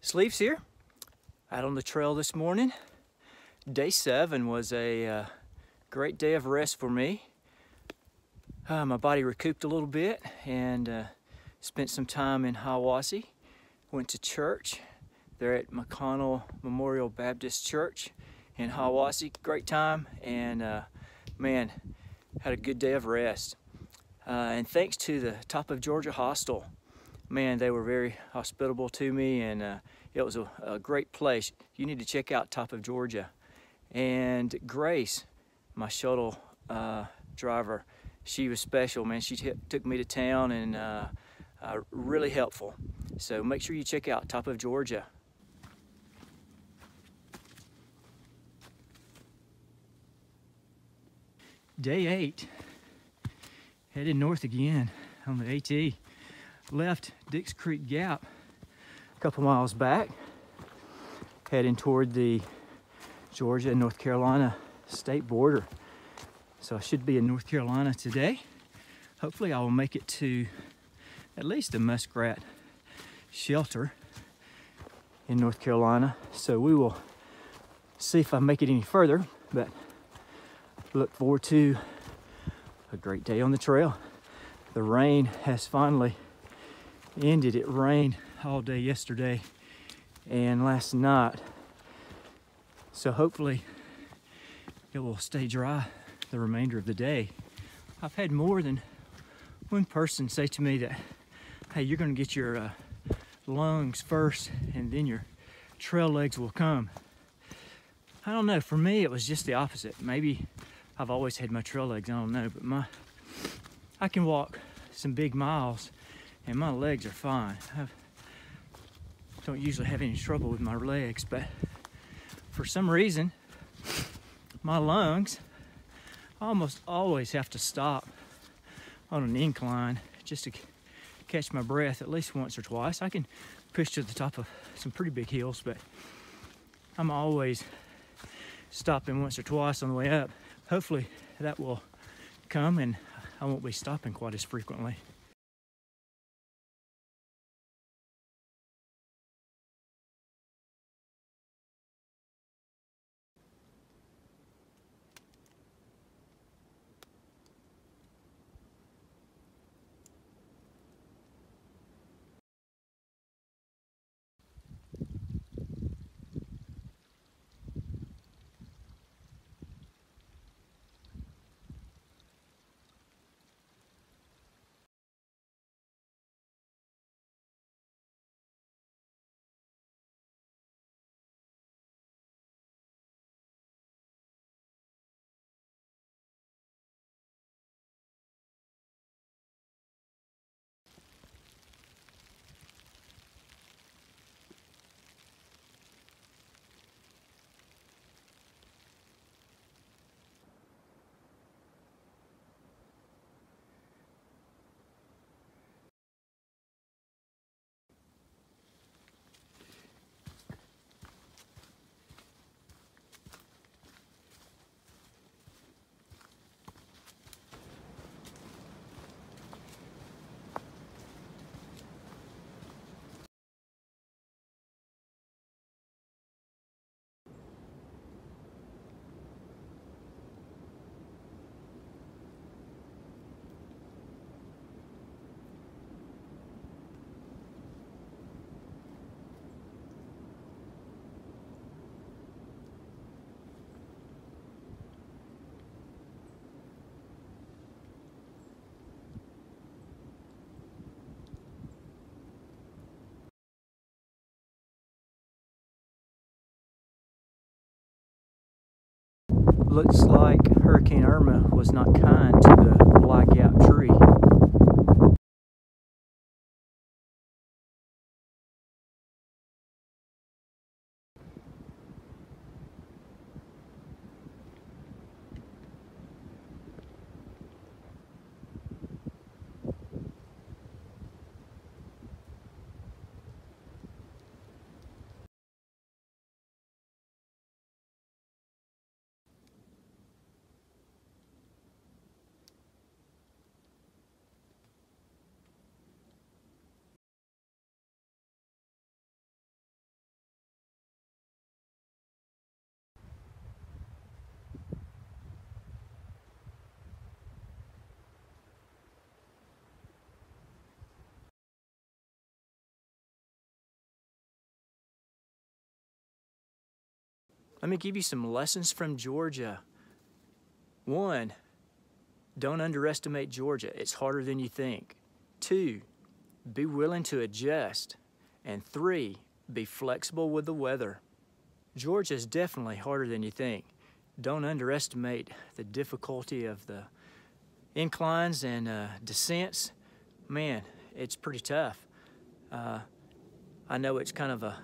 Sleeves here, out on the trail this morning. Day 7 was a great day of rest for me. My body recouped a little bit and spent some time in Hiawassee. Went to church there at McConnell Memorial Baptist Church in Hiawassee. Great time, and man, had a good day of rest. And thanks to the Top of Georgia Hostel. Man, they were very hospitable to me, and it was a great place. You need to check out Top of Georgia. And Grace, my shuttle driver, she was special, man. She took me to town, and really helpful. So make sure you check out Top of Georgia. Day 8, headed north again on the AT. Left Dix Creek Gap a couple miles back, heading toward the Georgia and North Carolina state border. So I should be in North Carolina today. Hopefully I will make it to at least a Muskrat shelter in North Carolina. So we will see if I make it any further, but look forward to a great day on the trail. The rain has finally ended. It rained all day yesterday and last night, so hopefully it will stay dry the remainder of the day. I've had more than one person say to me that, hey, you're going to get your lungs first and then your trail legs will come. I don't know, for me it was just the opposite. Maybe I've always had my trail legs, I don't know, but I can walk some big miles and my legs are fine. I don't usually have any trouble with my legs, but for some reason, my lungs, I almost always have to stop on an incline just to catch my breath at least once or twice. I can push to the top of some pretty big hills, but I'm always stopping once or twice on the way up. Hopefully that will come and I won't be stopping quite as frequently. Looks like Hurricane Irma was not kind to the Black Gap tree. Let me give you some lessons from Georgia. 1, don't underestimate Georgia. It's harder than you think. 2, be willing to adjust. And 3, be flexible with the weather. Georgia is definitely harder than you think. Don't underestimate the difficulty of the inclines and descents. Man, it's pretty tough. I know it's kind of a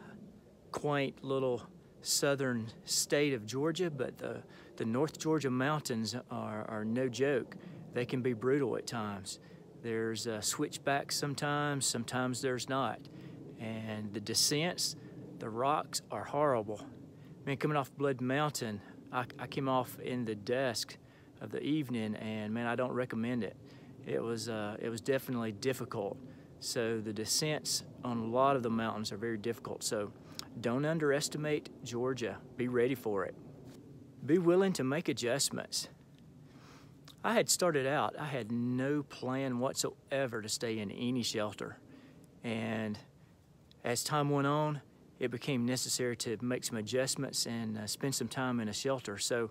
quaint little southern state of Georgia, but the North Georgia mountains are no joke. They can be brutal at times. There's switchbacks sometimes there's not. And the descents, the rocks are horrible. Man, coming off Blood Mountain, I came off in the dusk of the evening, and man, I don't recommend it. It was definitely difficult. So the descents on a lot of the mountains are very difficult. So don't underestimate Georgia. Be ready for it. Be willing to make adjustments. I had started out, I had no plan whatsoever to stay in any shelter. And as time went on, it became necessary to make some adjustments and spend some time in a shelter. So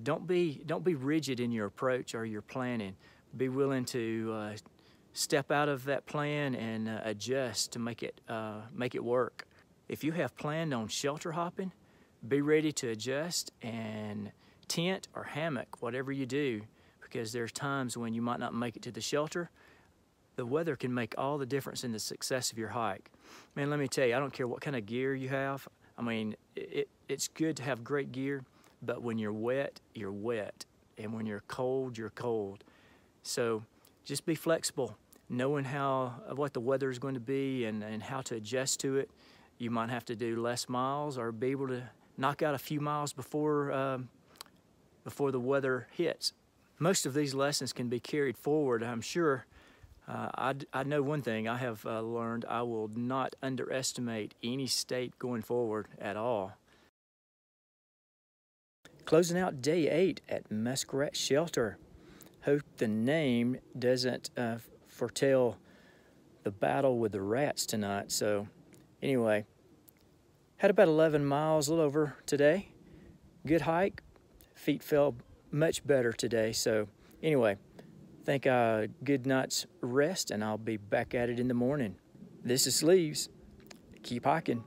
don't be rigid in your approach or your planning. Be willing to step out of that plan and adjust to make it work. If you have planned on shelter hopping, be ready to adjust and tent or hammock, whatever you do, because there's times when you might not make it to the shelter. The weather can make all the difference in the success of your hike. Man, let me tell you, I don't care what kind of gear you have. I mean, it's good to have great gear, but when you're wet, you're wet. And when you're cold, you're cold. So just be flexible, knowing what the weather is going to be and how to adjust to it. You might have to do less miles or be able to knock out a few miles before the weather hits. Most of these lessons can be carried forward, I'm sure. I know one thing I have learned: I will not underestimate any state going forward at all. Closing out day 8 at Muskrat Shelter. Hope the name doesn't foretell the battle with the rats tonight. So anyway, had about 11 miles, a little over today. Good hike. Feet felt much better today. So anyway, think a good night's rest, and I'll be back at it in the morning. This is Sleeves. Keep hiking.